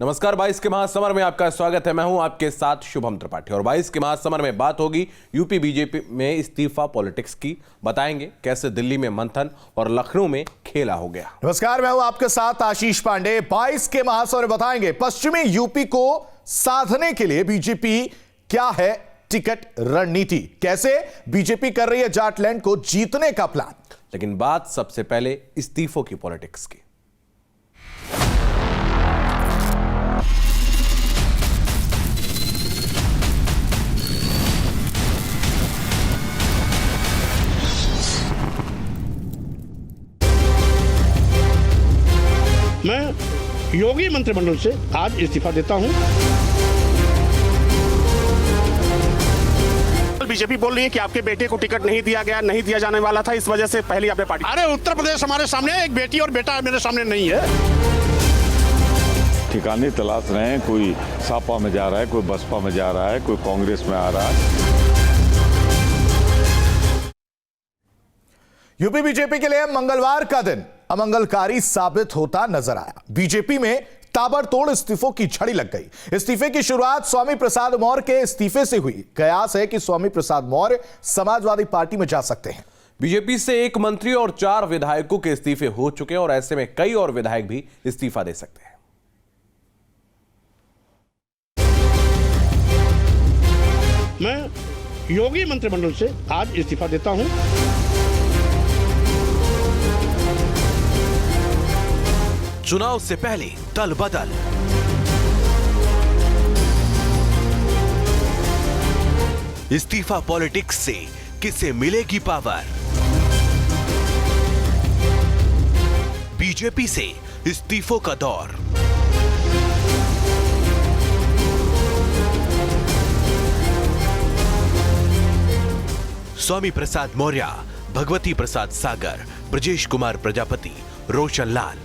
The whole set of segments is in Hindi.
नमस्कार। 22 के महासमर में आपका स्वागत है। मैं हूं आपके साथ शुभम त्रिपाठी और 22 के महासमर में बात होगी यूपी बीजेपी में इस्तीफा पॉलिटिक्स की। बताएंगे कैसे दिल्ली में मंथन और लखनऊ में खेला हो गया। नमस्कार, मैं हूं आपके साथ आशीष पांडे। 22 के महासमर में बताएंगे पश्चिमी यूपी को साधने के लिए बीजेपी क्या है टिकट रणनीति, कैसे बीजेपी कर रही है जाटलैंड को जीतने का प्लान। लेकिन बात सबसे पहले इस्तीफों की पॉलिटिक्स की। मैं योगी मंत्रिमंडल से आज इस्तीफा देता हूं। बीजेपी बोल रही है कि आपके बेटे को टिकट नहीं दिया गया, नहीं दिया जाने वाला था, इस वजह से पहले आपने पार्टी। अरे उत्तर प्रदेश हमारे सामने है, एक बेटी और बेटा मेरे सामने नहीं है। ठिकाने तलाश रहे हैं, कोई सापा में जा रहा है, कोई बसपा में जा रहा है, कोई कांग्रेस में आ रहा है। यूपी बीजेपी के लिए मंगलवार का दिन अमंगलकारी साबित होता नजर आया। बीजेपी में ताबड़तोड़ इस्तीफों की झड़ी लग गई। इस्तीफे की शुरुआत स्वामी प्रसाद मौर्य के इस्तीफे से हुई। कयास है कि स्वामी प्रसाद मौर्य समाजवादी पार्टी में जा सकते हैं। बीजेपी से एक मंत्री और 4 विधायकों के इस्तीफे हो चुके हैं और ऐसे में कई और विधायक भी इस्तीफा दे सकते हैं। मैं योगी मंत्रिमंडल से आज इस्तीफा देता हूं। चुनाव से पहले दल बदल, इस्तीफा पॉलिटिक्स से किसे मिलेगी पावर। बीजेपी से इस्तीफों का दौर। स्वामी प्रसाद मौर्य, भगवती प्रसाद सागर, ब्रजेश कुमार प्रजापति, रोशन लाल,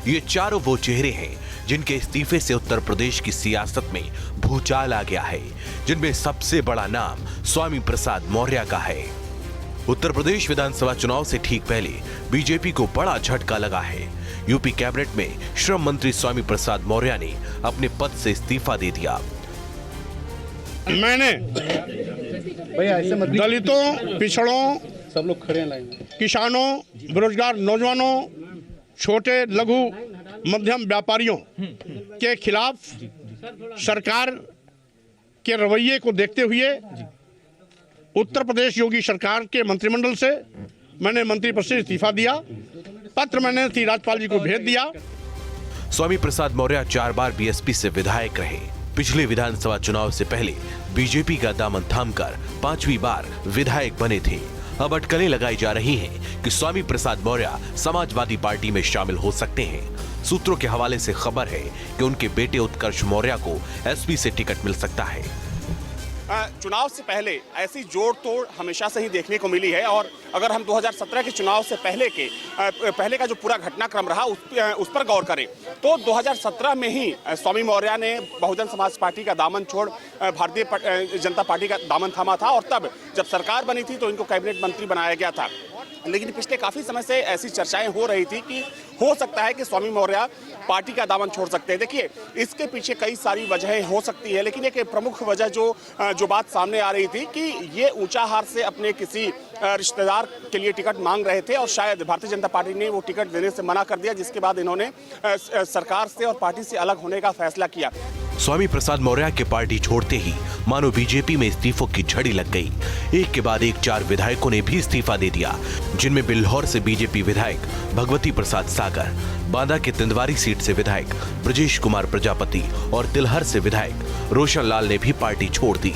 ये चारों वो चेहरे हैं जिनके इस्तीफे से उत्तर प्रदेश की सियासत में भूचाल आ गया है, जिनमें सबसे बड़ा नाम स्वामी प्रसाद मौर्य का है। उत्तर प्रदेश विधानसभा चुनाव से ठीक पहले बीजेपी को बड़ा झटका लगा है। यूपी कैबिनेट में श्रम मंत्री स्वामी प्रसाद मौर्य ने अपने पद से इस्तीफा दे दिया। मैंने दलितों, पिछड़ों, सब लोग खड़े हैं, किसानों, बेरोजगार नौजवानों, छोटे लघु मध्यम व्यापारियों के खिलाफ सरकार के रवैये को देखते हुए उत्तर प्रदेश योगी सरकार के मंत्रिमंडल से मैंने मंत्री पद से इस्तीफा दिया। पत्र मैंने राज्यपाल जी को भेज दिया। स्वामी प्रसाद मौर्य 4 बार बीएसपी से विधायक रहे। पिछले विधानसभा चुनाव से पहले बीजेपी का दामन थामकर 5वीं बार विधायक बने थे। अब अटकलें लगाई जा रही हैं कि स्वामी प्रसाद मौर्य समाजवादी पार्टी में शामिल हो सकते हैं। सूत्रों के हवाले से खबर है कि उनके बेटे उत्कर्ष मौर्य को एसपी से टिकट मिल सकता है। चुनाव से पहले ऐसी जोड़ तोड़ हमेशा से ही देखने को मिली है और अगर हम 2017 के चुनाव से पहले का जो पूरा घटनाक्रम रहा उस पर गौर करें तो 2017 में ही स्वामी मौर्य ने बहुजन समाज पार्टी का दामन छोड़ भारतीय जनता पार्टी का दामन थामा था और तब जब सरकार बनी थी तो इनको कैबिनेट मंत्री बनाया गया था। लेकिन पिछले काफी समय से ऐसी चर्चाएं हो रही थी कि हो सकता है कि स्वामी मौर्य पार्टी का दामन छोड़ सकते हैं। देखिए, इसके पीछे कई सारी वजहें हो सकती है, लेकिन एक प्रमुख वजह जो बात सामने आ रही थी कि ये ऊंचाहार से अपने किसी रिश्तेदार के लिए टिकट मांग रहे थे और शायद भारतीय जनता पार्टी ने वो टिकट देने से मना कर दिया, जिसके बाद इन्होंने सरकार से और पार्टी से अलग होने का फैसला किया। स्वामी प्रसाद मौर्य के पार्टी छोड़ते ही मानो बीजेपी में इस्तीफों की झड़ी लग गई। एक के बाद एक 4 विधायकों ने भी इस्तीफा दे दिया, जिनमें बिल्हौर से बीजेपी विधायक भगवती प्रसाद सागर, बांदा के तिंदवारी सीट से विधायक ब्रजेश कुमार प्रजापति और तिलहर से विधायक रोशन लाल ने भी पार्टी छोड़ दी।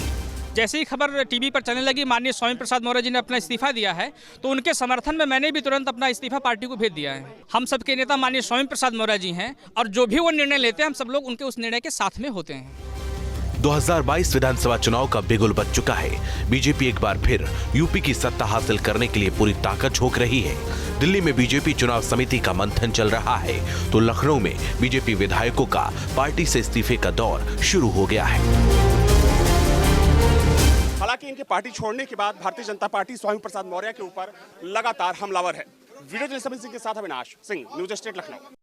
जैसे ही खबर टीवी पर चलने लगी माननीय स्वामी प्रसाद मौर्य जी ने अपना इस्तीफा दिया है तो उनके समर्थन में मैंने भी तुरंत अपना इस्तीफा पार्टी को भेज दिया है। हम सबके नेता माननीय स्वामी प्रसाद मौर्य जी हैं और जो भी वो निर्णय लेते हैं हम सब लोग उनके उस निर्णय के साथ में होते हैं। 2022 विधानसभा चुनाव का बिगुल बज चुका है। बीजेपी एक बार फिर यूपी की सत्ता हासिल करने के लिए पूरी ताकत झोंक रही है। दिल्ली में बीजेपी चुनाव समिति का मंथन चल रहा है तो लखनऊ में बीजेपी विधायकों का पार्टी से इस्तीफे का दौर शुरू हो गया है। हालांकि इनके पार्टी छोड़ने के बाद भारतीय जनता पार्टी स्वामी प्रसाद मौर्य के ऊपर लगातार हमलावर है। वीडियो जर्नलिस्ट सिंह के साथ अविनाश सिंह, न्यूज स्टेट लखनऊ।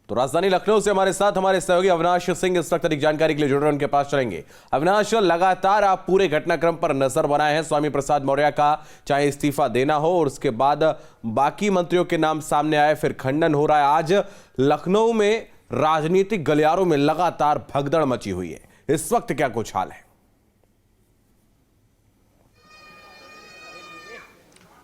तो राजधानी लखनऊ से हमारे साथ हमारे सहयोगी अविनाश सिंह इस वक्त अधिक जानकारी के लिए जुड़ रहे हैं, उनके पास चलेंगे। अविनाश, लगातार आप पूरे घटनाक्रम पर नजर बनाए हैं। स्वामी प्रसाद मौर्य का चाहे इस्तीफा देना हो और उसके बाद बाकी मंत्रियों के नाम सामने आए, फिर खंडन हो रहा है। आज लखनऊ में राजनीतिक गलियारों में लगातार भगदड़ मची हुई है, इस वक्त क्या कुछ हाल है?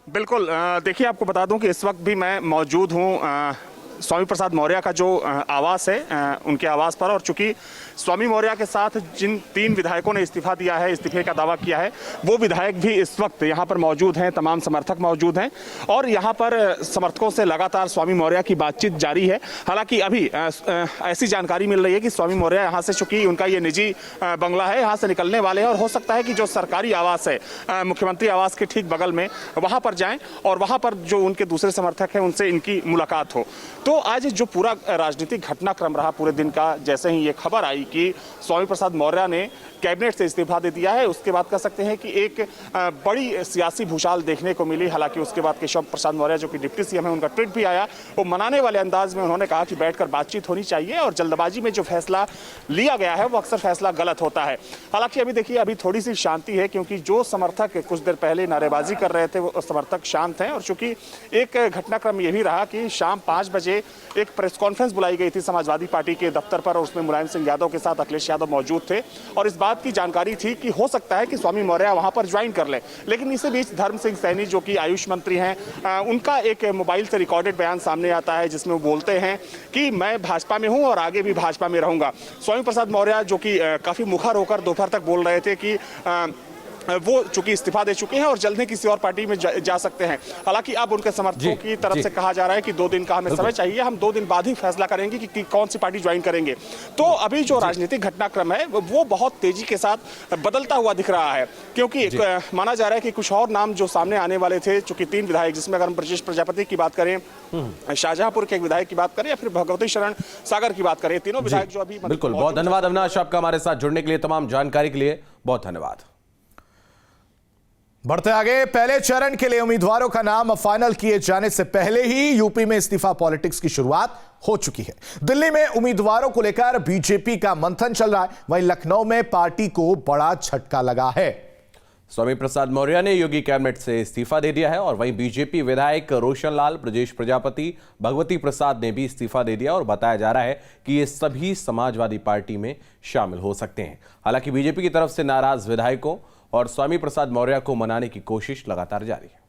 बिल्कुल, देखिए आपको बता दूं कि इस वक्त भी मैं मौजूद हूं स्वामी प्रसाद मौर्य का जो आवास है उनके आवास पर। और चूंकि स्वामी मौर्य के साथ जिन 3 विधायकों ने इस्तीफा दिया है, इस्तीफे का दावा किया है, वो विधायक भी इस वक्त यहाँ पर मौजूद हैं, तमाम समर्थक मौजूद हैं और यहाँ पर समर्थकों से लगातार स्वामी मौर्य की बातचीत जारी है। हालांकि अभी ऐसी जानकारी मिल रही है कि स्वामी मौर्य यहाँ से, चूंकि उनका ये निजी बंगला है, यहाँ से निकलने वाले हैं और हो सकता है कि जो सरकारी आवास है मुख्यमंत्री आवास के ठीक बगल में, वहाँ पर जाएं और वहाँ पर जो उनके दूसरे समर्थक हैं उनसे इनकी मुलाकात हो। तो आज जो पूरा राजनीतिक घटनाक्रम रहा पूरे दिन का, जैसे ही ये खबर आई कि स्वामी प्रसाद मौर्य ने कैबिनेट से इस्तीफा दे दिया है, उसके बाद कह सकते हैं कि एक बड़ी सियासी भूचाल देखने को मिली। हालांकि उसके बाद केशव प्रसाद मौर्य जो कि डिप्टी सीएम है, उनका ट्वीट भी आया, वो मनाने वाले अंदाज में उन्होंने कहा कि बैठकर बातचीत होनी चाहिए और जल्दबाजी में जो फैसला लिया गया है वो अक्सर फैसला गलत होता है। हालांकि अभी देखिए, अभी थोड़ी सी शांति है क्योंकि जो समर्थक कुछ देर पहले नारेबाजी कर रहे थे वो समर्थक शांत हैं। और चूंकि एक घटनाक्रम ये भी रहा कि शाम 5 बजे एक प्रेस कॉन्फ्रेंस बुलाई गई थी समाजवादी पार्टी के दफ्तर पर और उसमें मुलायम सिंह यादव के साथ अखिलेश यादव मौजूद थे और इस बात की जानकारी थी कि हो सकता है कि स्वामी मौर्य वहां पर ज्वाइन कर ले। लेकिन इसी बीच धर्म सिंह सैनी जो कि आयुष मंत्री हैं, उनका एक मोबाइल से रिकॉर्डेड बयान सामने आता है जिसमें वो बोलते हैं कि मैं भाजपा में हूं और आगे भी भाजपा में रहूंगा। स्वामी प्रसाद मौर्य जो कि काफी मुखर होकर दोपहर तक बोल रहे थे कि वो चूंकि इस्तीफा दे चुके हैं और जल्द ही किसी और पार्टी में जा सकते हैं। हालांकि अब उनके समर्थकों की तरफ से कहा जा रहा है कि 2 दिन का हमें समय चाहिए, हम 2 दिन बाद ही फैसला करेंगे कि कौन सी पार्टी ज्वाइन करेंगे। तो अभी जो राजनीतिक घटनाक्रम है वो बहुत तेजी के साथ बदलता हुआ दिख रहा है क्योंकि माना जा रहा है कि कुछ और नाम जो सामने आने वाले थे, चूंकि 3 विधायक, जिसमें अगर हम ब्रजेश प्रजापति की बात करें, शाहजहांपुर के एक विधायक की बात करें या फिर भगवती शरण सागर की बात करें, तीनों विधायक जो अभी बिल्कुल। बहुत धन्यवाद अविनाश, आपका हमारे साथ जुड़ने के लिए, तमाम जानकारी के लिए बहुत धन्यवाद। बढ़ते आगे, पहले चरण के लिए उम्मीदवारों का नाम फाइनल किए जाने से पहले ही यूपी में इस्तीफा पॉलिटिक्स की शुरुआत हो चुकी है। दिल्ली में उम्मीदवारों को लेकर बीजेपी का मंथन चल रहा है, वहीं लखनऊ में पार्टी को बड़ा झटका लगा है। स्वामी प्रसाद मौर्य ने योगी कैबिनेट से इस्तीफा दे दिया है और वहीं बीजेपी विधायक रोशन लाल, ब्रजेश प्रजापति, भगवती प्रसाद ने भी इस्तीफा दे दिया और बताया जा रहा है कि ये सभी समाजवादी पार्टी में शामिल हो सकते हैं। हालांकि बीजेपी की तरफ से नाराज विधायकों और स्वामी प्रसाद मौर्य को मनाने की कोशिश लगातार जारी है।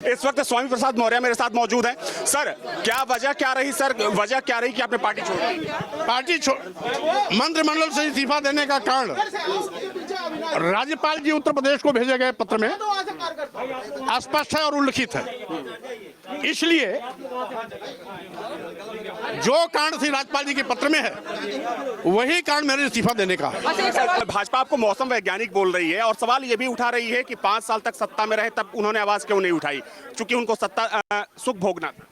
इस वक्त स्वामी प्रसाद मौर्य मेरे साथ मौजूद हैं। सर, क्या वजह क्या रही सर, वजह क्या रही कि आपने पार्टी छोड़ी? मंत्रिमंडल से इस्तीफा देने का कारण राज्यपाल जी उत्तर प्रदेश को भेजे गए पत्र में स्पष्ट है और उल्लिखित है। इसलिए जो कारण थी राज्यपाल जी के पत्र में है, वही कारण मेरे इस्तीफा देने का है। भाजपा आपको मौसम वैज्ञानिक बोल रही है और सवाल ये भी उठा रही है कि 5 साल तक सत्ता में रहे तब उन्होंने आवाज क्यों नहीं उठाई, चूंकि उनको सत्ता सुख भोगना था।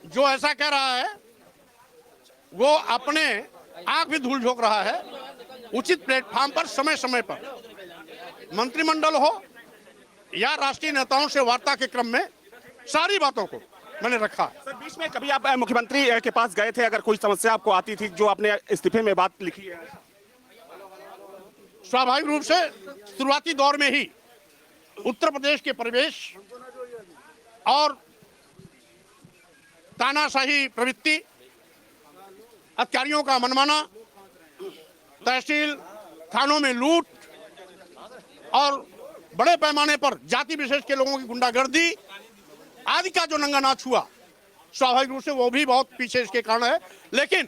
जो ऐसा कह रहा है वो अपने आंख भी धूल झोंक रहा है। उचित प्लेटफॉर्म पर समय समय पर मंत्रिमंडल हो या राष्ट्रीय नेताओं से वार्ता के क्रम में सारी बातों को मैंने रखा। सर, बीच में कभी आप मुख्यमंत्री के पास गए थे, अगर कोई समस्या आपको आती थी जो आपने इस्तीफे में बात लिखी है? स्वाभाविक रूप से शुरुआती दौर में ही उत्तर प्रदेश के परिवेश और तानाशाही प्रवृत्ति, अधिकारियों का मनमाना, तहसील थानों में लूट और बड़े पैमाने पर जाति विशेष के लोगों की गुंडागर्दी आदि का जो नंगा नाच हुआ, स्वाभाविक रूप से वो भी बहुत पीछे इसके कारण है। लेकिन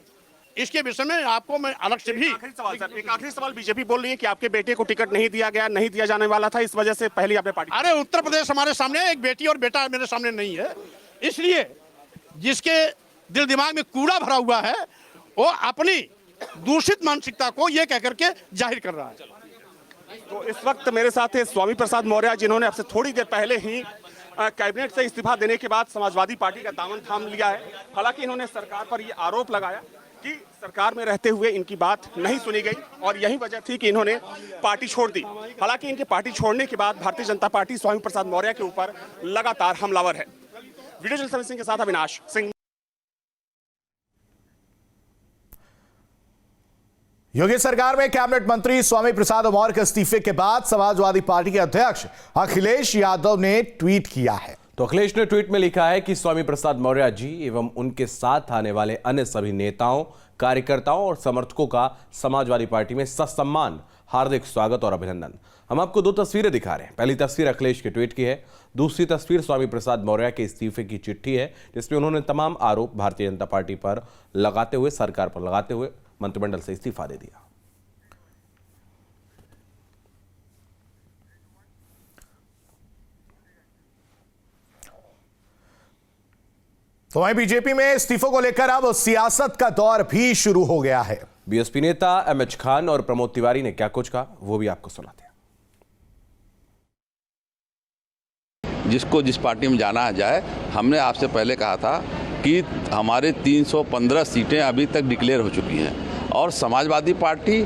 इसके विषय में आपको मैं अलग से भी एक आखिरी सवाल, बीजेपी बोल रही है कि आपके बेटे को टिकट नहीं दिया गया, नहीं दिया जाने वाला था, इस वजह से पहले आपने पार्टी। अरे उत्तर प्रदेश हमारे सामने, एक बेटी और बेटा मेरे सामने नहीं है, इसलिए जिसके दिल दिमाग में कूड़ा भरा हुआ है वो अपनी दूषित मानसिकता को ये कहकर के जाहिर कर रहा है। तो इस वक्त मेरे साथ है स्वामी प्रसाद मौर्य, जिन्होंने अब से थोड़ी देर पहले ही कैबिनेट से इस्तीफा देने के बाद समाजवादी पार्टी का दामन थाम लिया है। हालांकि इन्होंने सरकार पर यह आरोप लगाया कि सरकार में रहते हुए इनकी बात नहीं सुनी गई और यही वजह थी कि इन्होंने पार्टी छोड़ दी। हालांकि इनके पार्टी छोड़ने के बाद भारतीय जनता पार्टी स्वामी प्रसाद मौर्य के ऊपर लगातार हमलावर है। वीडियो जर्नलिस्ट सिंह के साथ अविनाश सिंह। योगी सरकार में कैबिनेट मंत्री स्वामी प्रसाद मौर्य के इस्तीफे के बाद समाजवादी पार्टी के अध्यक्ष अखिलेश यादव ने ट्वीट किया है। तो अखिलेश ने ट्वीट में लिखा है कि स्वामी प्रसाद मौर्य जी एवं उनके साथ आने वाले अन्य सभी नेताओं, कार्यकर्ताओं और समर्थकों का समाजवादी पार्टी में ससम्मान हार्दिक स्वागत और अभिनंदन। हम आपको दो तस्वीरें दिखा रहे हैं। पहली तस्वीर अखिलेश के ट्वीट की है, दूसरी तस्वीर स्वामी प्रसाद मौर्य के इस्तीफे की चिट्ठी है, जिसमें उन्होंने तमाम आरोप भारतीय जनता पार्टी पर लगाते हुए, सरकार पर लगाते हुए मंत्रिमंडल से इस्तीफा दे दिया। तो वहीं बीजेपी में इस्तीफों को लेकर अब सियासत का दौर भी शुरू हो गया है। बीएसपी नेता एमएच खान और प्रमोद तिवारी ने क्या कुछ कहा, वो भी आपको सुनाते हैं। जिसको जिस पार्टी में जाना जाए, हमने आपसे पहले कहा था कि हमारे 315 सीटें अभी तक डिक्लेयर हो चुकी हैं और समाजवादी पार्टी,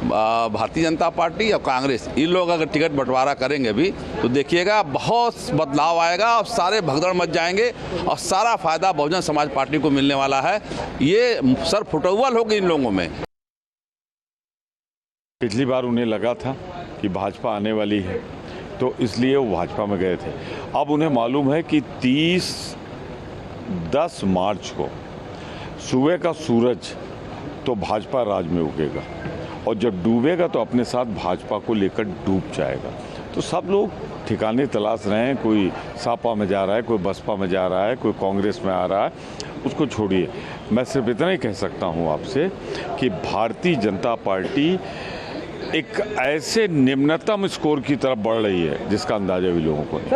भारतीय जनता पार्टी और कांग्रेस, इन लोग अगर टिकट बंटवारा करेंगे भी तो देखिएगा बहुत बदलाव आएगा और सारे भगदड़ मच जाएंगे और सारा फायदा बहुजन समाज पार्टी को मिलने वाला है। ये सर फुटबॉल होगी इन लोगों में। पिछली बार उन्हें लगा था कि भाजपा आने वाली है तो इसलिए वो भाजपा में गए थे। अब उन्हें मालूम है कि 10 मार्च को सुबह का सूरज तो भाजपा राज में उगेगा और जब डूबेगा तो अपने साथ भाजपा को लेकर डूब जाएगा। तो सब लोग ठिकाने तलाश रहे हैं, कोई सापा में जा रहा है, कोई बसपा में जा रहा है, कोई कांग्रेस में आ रहा है, उसको छोड़िए। मैं सिर्फ इतना ही कह सकता हूं आपसे कि भारतीय जनता पार्टी एक ऐसे निम्नतम स्कोर की तरफ बढ़ रही है जिसका अंदाजा भी लोगों को नहीं।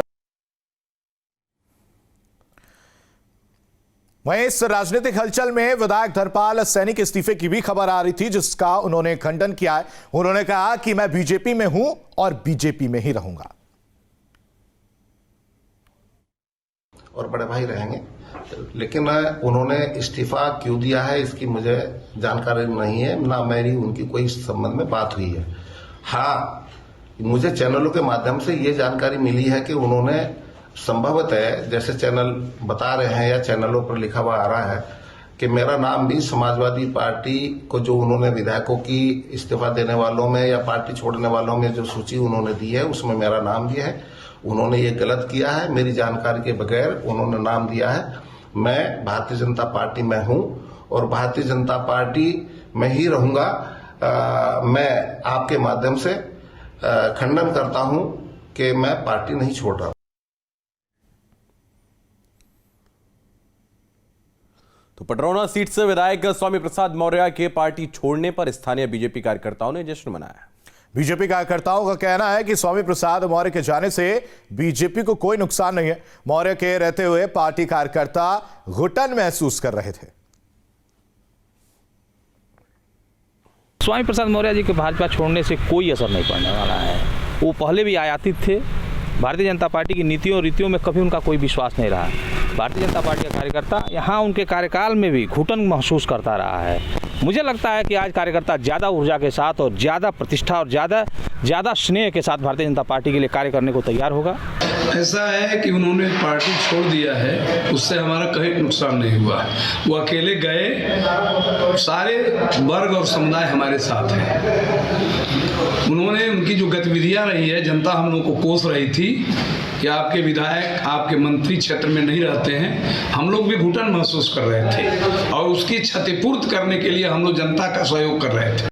वहीं इस राजनीतिक हलचल में विधायक धर्मपाल सैनी के इस्तीफे की भी खबर आ रही थी, जिसका उन्होंने खंडन किया है। उन्होंने कहा कि मैं बीजेपी में हूं और बीजेपी में ही रहूंगा और बड़े भाई रहेंगे, लेकिन उन्होंने इस्तीफा क्यों दिया है इसकी मुझे जानकारी नहीं है, ना मेरी उनकी कोई इस संबंध में बात हुई है। हाँ, मुझे चैनलों के माध्यम से ये जानकारी मिली है कि उन्होंने संभवतः, जैसे चैनल बता रहे हैं या चैनलों पर लिखा हुआ आ रहा है कि मेरा नाम भी समाजवादी पार्टी को जो उन्होंने विधायकों की इस्तीफा देने वालों में या पार्टी छोड़ने वालों में जो सूची उन्होंने दी है उसमें मेरा नाम भी है। उन्होंने ये गलत किया है, मेरी जानकारी के बगैर उन्होंने नाम दिया है। मैं भारतीय जनता पार्टी में हूं और भारतीय जनता पार्टी में ही रहूंगा। मैं आपके माध्यम से खंडन करता हूं कि मैं पार्टी नहीं छोड़ रहा। तो पटरौना सीट से विधायक स्वामी प्रसाद मौर्य के पार्टी छोड़ने पर स्थानीय बीजेपी कार्यकर्ताओं ने जश्न मनाया। बीजेपी कार्यकर्ताओं का कहना है कि स्वामी प्रसाद मौर्य के जाने से बीजेपी को कोई नुकसान नहीं है। मौर्य के रहते हुए पार्टी कार्यकर्ता घुटन महसूस कर रहे थे। स्वामी प्रसाद मौर्य जी के भाजपा छोड़ने से कोई असर नहीं पड़ने वाला है। वो पहले भी आयातित थे। भारतीय जनता पार्टी की नीतियों और रीतियों में कभी उनका कोई विश्वास नहीं रहा। भारतीय जनता पार्टी का कार्यकर्ता यहाँ उनके कार्यकाल में भी घुटन महसूस करता रहा है। मुझे लगता है कि आज कार्यकर्ता ज़्यादा ऊर्जा के साथ और ज़्यादा प्रतिष्ठा और ज़्यादा स्नेह के साथ भारतीय जनता पार्टी के लिए कार्य करने को तैयार होगा। ऐसा है कि उन्होंने पार्टी छोड़ दिया है, उससे हमारा कहीं नुकसान नहीं हुआ। वो अकेले गए, सारे वर्ग और समुदाय हमारे साथ हैं। उन्होंने उनकी जो गतिविधियां रही है, जनता हम लोग को कोस रही थी कि आपके विधायक आपके मंत्री क्षेत्र में नहीं रहते हैं, हम लोग भी घुटन महसूस कर रहे थे और उसकी क्षतिपूर्ति करने के लिए हम लोग जनता का सहयोग कर रहे थे।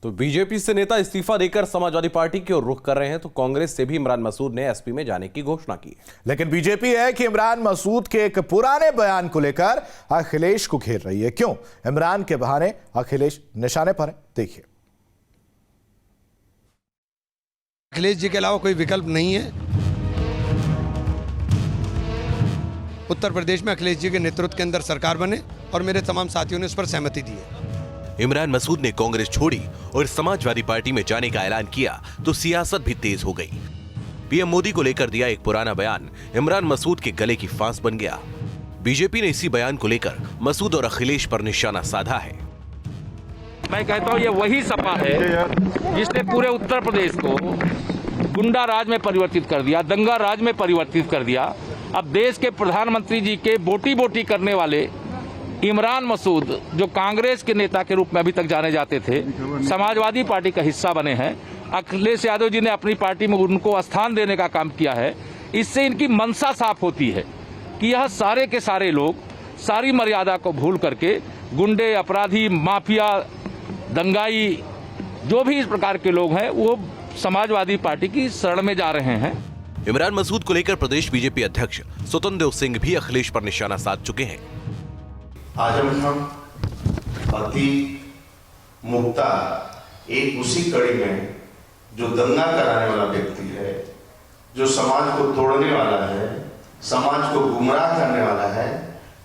तो बीजेपी से नेता इस्तीफा देकर समाजवादी पार्टी की ओर रुख कर रहे हैं, तो कांग्रेस से भी इमरान मसूद ने एसपी में जाने की घोषणा की है। लेकिन बीजेपी है कि इमरान मसूद के एक पुराने बयान को लेकर अखिलेश को घेर रही है। क्यों? इमरान के बहाने अखिलेश निशाने पर है, देखिए। अखिलेश जी के अलावा कोई विकल्प नहीं है। उत्तर प्रदेश में अखिलेश जी के नेतृत्व के अंदर सरकार बने और मेरे तमाम साथियों ने इस पर सहमति दी है। इमरान मसूद ने कांग्रेस छोड़ी और समाजवादी पार्टी में जाने का ऐलान किया तो सियासत भी तेज हो गई। पीएम मोदी को लेकर दिया एक पुराना बयान इमरान मसूद के गले की फांस बन गया। बीजेपी ने इसी बयान को लेकर मसूद और अखिलेश पर निशाना साधा है। मैं कहता हूँ ये वही सपा है जिसने पूरे उत्तर प्रदेश को गुंडा राज में परिवर्तित कर दिया, दंगा राज में परिवर्तित कर दिया। अब देश के प्रधानमंत्री जी के बोटी बोटी करने वाले इमरान मसूद, जो कांग्रेस के नेता के रूप में अभी तक जाने जाते थे, समाजवादी पार्टी का हिस्सा बने हैं। अखिलेश यादव जी ने अपनी पार्टी में उनको स्थान देने का काम किया है। इससे इनकी मंशा साफ होती है कि यह सारे के सारे लोग सारी मर्यादा को भूल करके गुंडे, अपराधी, माफिया, दंगाई, जो भी इस प्रकार के लोग हैं, वो समाजवादी पार्टी की शरण में जा रहे हैं। इमरान मसूद को लेकर प्रदेश बीजेपी अध्यक्ष स्वतंत्र सिंह भी अखिलेश पर निशाना साध चुके हैं। आजम खान, अति मुक्ता एक उसी कड़ी में जो दंगा कराने वाला व्यक्ति है, जो समाज को तोड़ने वाला है, समाज को गुमराह करने वाला है,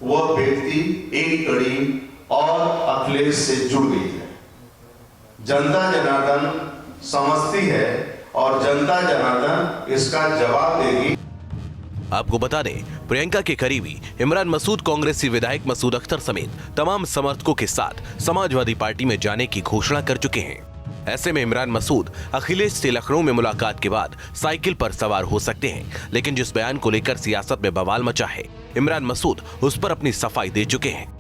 वह व्यक्ति एक कड़ी और अखिलेश से जुड़ गई है। जनता जनार्दन समझती है और जनता जनार्दन इसका जवाब देगी। आपको बता दें, प्रियंका के करीबी इमरान मसूद कांग्रेसी विधायक मसूद अख्तर समेत तमाम समर्थकों के साथ समाजवादी पार्टी में जाने की घोषणा कर चुके हैं। ऐसे में इमरान मसूद अखिलेश से लखनऊ में मुलाकात के बाद साइकिल पर सवार हो सकते हैं, लेकिन जिस बयान को लेकर सियासत में बवाल मचा है, इमरान मसूद उस पर अपनी सफाई दे चुके हैं।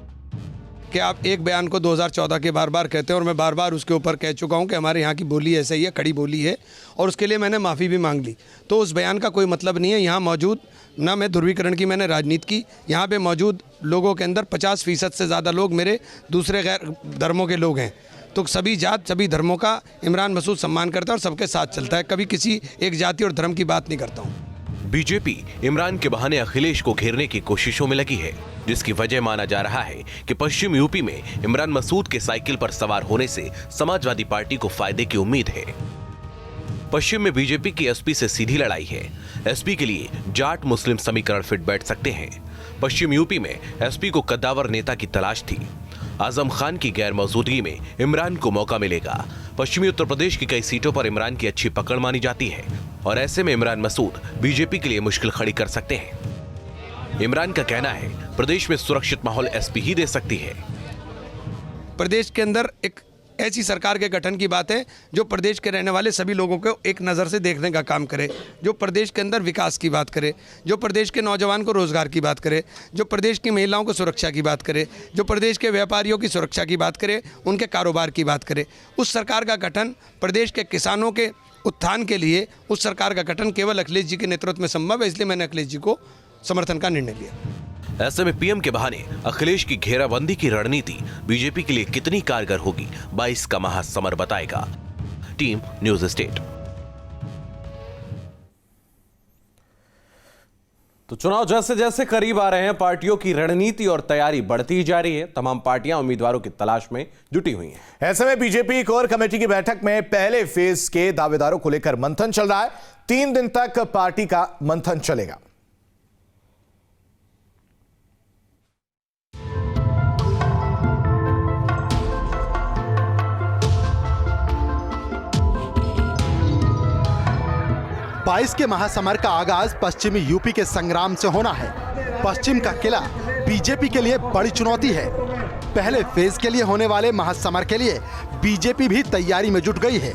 कि आप एक बयान को 2014 के बार बार कहते हैं और मैं बार बार उसके ऊपर कह चुका हूं कि हमारे यहाँ की बोली ऐसे ही है, कड़ी बोली है, और उसके लिए मैंने माफ़ी भी मांग ली। तो उस बयान का कोई मतलब नहीं है। यहाँ मौजूद ना मैं ध्रुवीकरण की मैंने राजनीति की, यहाँ पे मौजूद लोगों के अंदर 50% से ज़्यादा लोग मेरे दूसरे गैर धर्मों के लोग हैं। तो सभी जात, सभी धर्मों का इमरान मसूद सम्मान करता है और सबके साथ चलता है। कभी किसी एक जाति और धर्म की बात नहीं करता हूँ। बीजेपी इमरान के बहाने अखिलेश को घेरने की कोशिशों में लगी है, जिसकी वजह माना जा रहा है कि पश्चिम यूपी में इमरान मसूद के साइकिल पर सवार होने से समाजवादी पार्टी को फायदे की उम्मीद है। पश्चिम में बीजेपी की एसपी से सीधी लड़ाई है। एसपी के लिए जाट मुस्लिम समीकरण फिट बैठ सकते हैं। पश्चिम यूपी में एसपी को कद्दावर नेता की तलाश थी। आजम खान की गैर मौजूदगी में इमरान को मौका मिलेगा। पश्चिमी उत्तर प्रदेश की कई सीटों पर इमरान की अच्छी पकड़ मानी जाती है और ऐसे में इमरान मसूद बीजेपी के लिए मुश्किल खड़ी कर सकते हैं। इमरान का कहना है, प्रदेश में सुरक्षित माहौल एसपी ही दे सकती है। प्रदेश के अंदर एक ऐसी सरकार के गठन की बात है जो प्रदेश के रहने वाले सभी लोगों को एक नज़र से देखने का काम करे, जो प्रदेश के अंदर विकास की बात करे, जो प्रदेश के नौजवान को रोजगार की बात करे, जो प्रदेश की महिलाओं को सुरक्षा की बात करे, जो प्रदेश के व्यापारियों की सुरक्षा की बात करे, उनके कारोबार की बात करे। उस सरकार का गठन प्रदेश के किसानों के उत्थान के लिए, उस सरकार का गठन केवल अखिलेश जी के नेतृत्व में संभव है। इसलिए मैंने अखिलेश जी को समर्थन का निर्णय लिया। ऐसे में पीएम के बहाने अखिलेश की घेराबंदी की रणनीति बीजेपी के लिए कितनी कारगर होगी, 22 का महासमर बताएगा। Team news state. तो चुनाव जैसे जैसे करीब आ रहे हैं, पार्टियों की रणनीति और तैयारी बढ़ती जा रही है। तमाम पार्टियां उम्मीदवारों की तलाश में जुटी हुई हैं। ऐसे में बीजेपी कोर कमेटी की बैठक में पहले फेज के दावेदारों को लेकर मंथन चल रहा है। 3 दिन तक पार्टी का मंथन चलेगा। बाईस के महासमर का आगाज पश्चिमी यूपी के संग्राम से होना है। पश्चिम का किला बीजेपी के लिए बड़ी चुनौती है। पहले फेज के लिए होने वाले महासमर के लिए बीजेपी भी तैयारी में जुट गई है।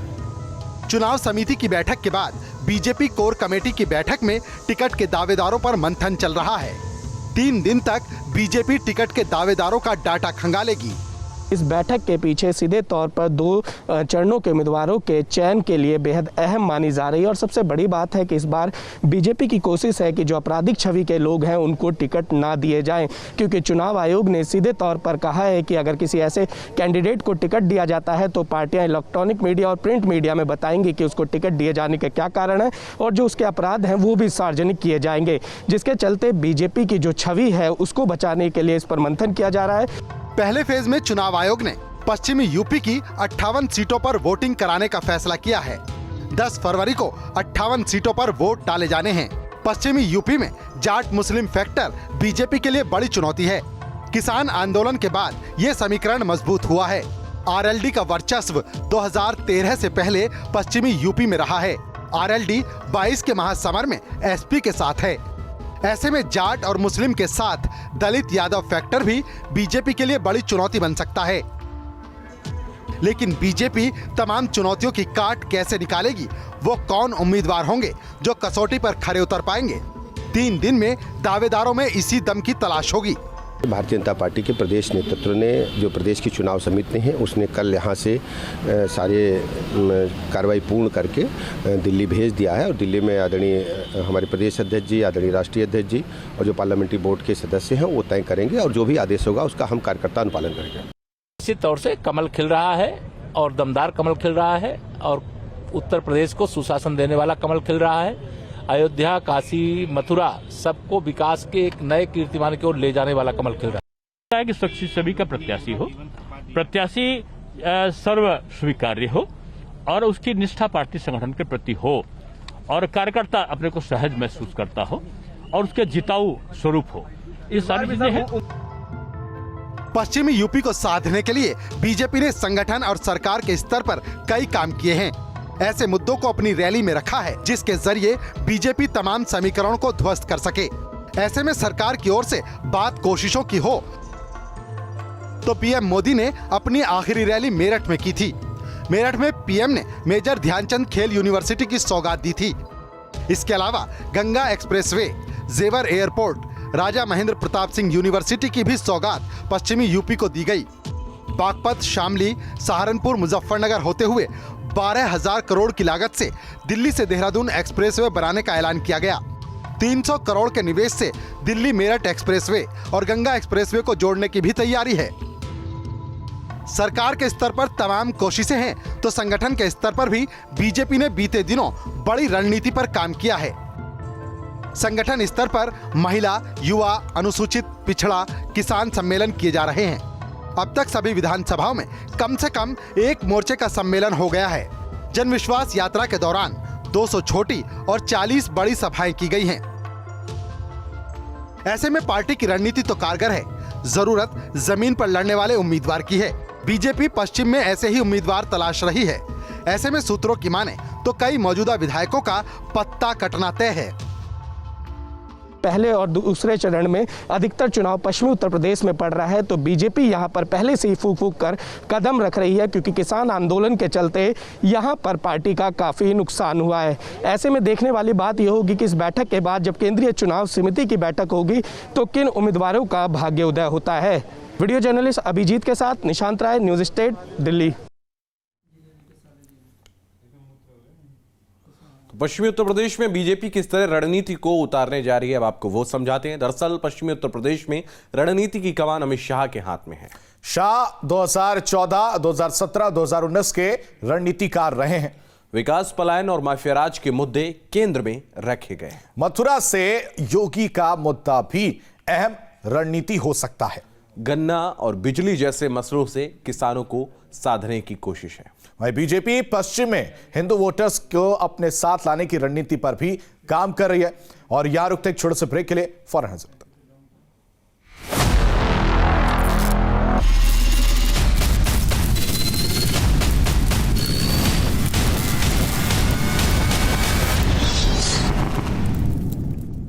चुनाव समिति की बैठक के बाद बीजेपी कोर कमेटी की बैठक में टिकट के दावेदारों पर मंथन चल रहा है। 3 दिन तक बीजेपी टिकट के दावेदारों का डाटा खंगालेगी। इस बैठक के पीछे सीधे तौर पर 2 चरणों के उम्मीदवारों के चयन के लिए बेहद अहम मानी जा रही है। और सबसे बड़ी बात है कि इस बार बीजेपी की कोशिश है कि जो आपराधिक छवि के लोग हैं उनको टिकट ना दिए जाएं, क्योंकि चुनाव आयोग ने सीधे तौर पर कहा है कि अगर किसी ऐसे कैंडिडेट को टिकट दिया जाता है तो पार्टियां इलेक्ट्रॉनिक मीडिया और प्रिंट मीडिया में बताएंगी कि उसको टिकट दिए जाने का क्या कारण है और जो उसके अपराध हैं वो भी सार्वजनिक किए जाएंगे, जिसके चलते बीजेपी की जो छवि है उसको बचाने के लिए इस पर मंथन किया जा रहा है। पहले फेज में चुनाव आयोग ने पश्चिमी यूपी की 58 सीटों पर वोटिंग कराने का फैसला किया है। 10 फरवरी को 58 सीटों पर वोट डाले जाने हैं। पश्चिमी यूपी में जाट मुस्लिम फैक्टर बीजेपी के लिए बड़ी चुनौती है। किसान आंदोलन के बाद ये समीकरण मजबूत हुआ है। आरएलडी का वर्चस्व 2013 से पहले पश्चिमी यूपी में रहा है। आरएलडी 22 के महासमर में एसपी के साथ है। ऐसे में जाट और मुस्लिम के साथ दलित यादव फैक्टर भी बीजेपी के लिए बड़ी चुनौती बन सकता है। लेकिन बीजेपी तमाम चुनौतियों की काट कैसे निकालेगी, वो कौन उम्मीदवार होंगे जो कसौटी पर खरे उतर पाएंगे, 3 दिन में दावेदारों में इसी दम की तलाश होगी। भारतीय जनता पार्टी के प्रदेश नेतृत्व ने, जो प्रदेश की चुनाव समिति है, उसने कल यहाँ से सारे कार्रवाई पूर्ण करके दिल्ली भेज दिया है और दिल्ली में आदरणीय हमारे प्रदेश अध्यक्ष जी, आदरणीय राष्ट्रीय अध्यक्ष जी और जो पार्लियामेंट्री बोर्ड के सदस्य हैं वो तय करेंगे और जो भी आदेश होगा उसका हम कार्यकर्ता अनुपालन करेंगे। निश्चित तौर से कमल खिल रहा है और दमदार कमल खिल रहा है और उत्तर प्रदेश को सुशासन देने वाला कमल खिल रहा है। अयोध्या, काशी, मथुरा सबको विकास के एक नए कीर्तिमान की ओर ले जाने वाला कमल खिल रहा है। कि सभी का प्रत्याशी हो, प्रत्याशी सर्व स्वीकार्य हो और उसकी निष्ठा पार्टी संगठन के प्रति हो और कार्यकर्ता अपने को सहज महसूस करता हो और उसके जिताऊ स्वरूप हो, ये सारी चीजें हैं। पश्चिमी यूपी को साधने के लिए बीजेपी ने संगठन और सरकार के स्तर पर कई काम किए हैं। ऐसे मुद्दों को अपनी रैली में रखा है जिसके जरिए बीजेपी तमाम समीकरणों को ध्वस्त कर सके। ऐसे में सरकार की ओर से बात कोशिशों की हो तो पीएम मोदी ने अपनी आखिरी रैली मेरठ में की थी। मेरठ में पीएम ने मेजर ध्यानचंद खेल यूनिवर्सिटी की सौगात दी थी। इसके अलावा गंगा एक्सप्रेसवे, जेवर एयरपोर्ट, राजा महेंद्र प्रताप सिंह यूनिवर्सिटी की भी सौगात पश्चिमी यूपी को दी गई। बागपत, शामली, सहारनपुर, मुजफ्फरनगर होते हुए 12,000 करोड़ की लागत से दिल्ली से देहरादून एक्सप्रेसवे बनाने का ऐलान किया गया। 300 करोड़ के निवेश से दिल्ली मेरठ एक्सप्रेसवे और गंगा एक्सप्रेसवे को जोड़ने की भी तैयारी है। सरकार के स्तर पर तमाम कोशिशें हैं तो संगठन के स्तर पर भी बीजेपी ने बीते दिनों बड़ी रणनीति पर काम किया है। संगठन स्तर पर महिला, युवा, अनुसूचित, पिछड़ा, किसान सम्मेलन किए जा रहे हैं। अब तक सभी विधानसभाओं में कम से कम एक मोर्चे का सम्मेलन हो गया है। जन विश्वास यात्रा के दौरान 200 छोटी और 40 बड़ी सभाएं की गई हैं। ऐसे में पार्टी की रणनीति तो कारगर है, जरूरत जमीन पर लड़ने वाले उम्मीदवार की है। बीजेपी पश्चिम में ऐसे ही उम्मीदवार तलाश रही है। ऐसे में सूत्रों की माने तो कई मौजूदा विधायकों का पत्ता कटना तय है। पहले और दूसरे चरण में अधिकतर चुनाव पश्चिमी उत्तर प्रदेश में पड़ रहा है, तो बीजेपी यहां पर पहले से ही फूंक फूंक कर कदम रख रही है, क्योंकि किसान आंदोलन के चलते यहां पर पार्टी का काफ़ी नुकसान हुआ है। ऐसे में देखने वाली बात यह होगी कि इस बैठक के बाद जब केंद्रीय चुनाव समिति की बैठक होगी तो किन उम्मीदवारों का भाग्य उदय होता है। वीडियो जर्नलिस्ट अभिजीत के साथ निशांत राय, न्यूज स्टेट, दिल्ली। पश्चिमी उत्तर प्रदेश में बीजेपी किस तरह रणनीति को उतारने जा रही है, अब आपको वो समझाते हैं। दरअसल पश्चिमी उत्तर प्रदेश में रणनीति की कमान अमित शाह के हाथ में है। शाह 2014, 2017, 2019 के रणनीतिकार रहे हैं। विकास, पलायन और माफियाराज के मुद्दे केंद्र में रखे गए। मथुरा से योगी का मुद्दा भी अहम रणनीति हो सकता है। गन्ना और बिजली जैसे मसलों से किसानों को साधने की कोशिश है। वहीं बीजेपी पश्चिम में हिंदू वोटर्स को अपने साथ लाने की रणनीति पर भी काम कर रही है। और यहां रुकते एक छोटे से ब्रेक के लिए फौरन हाजिर।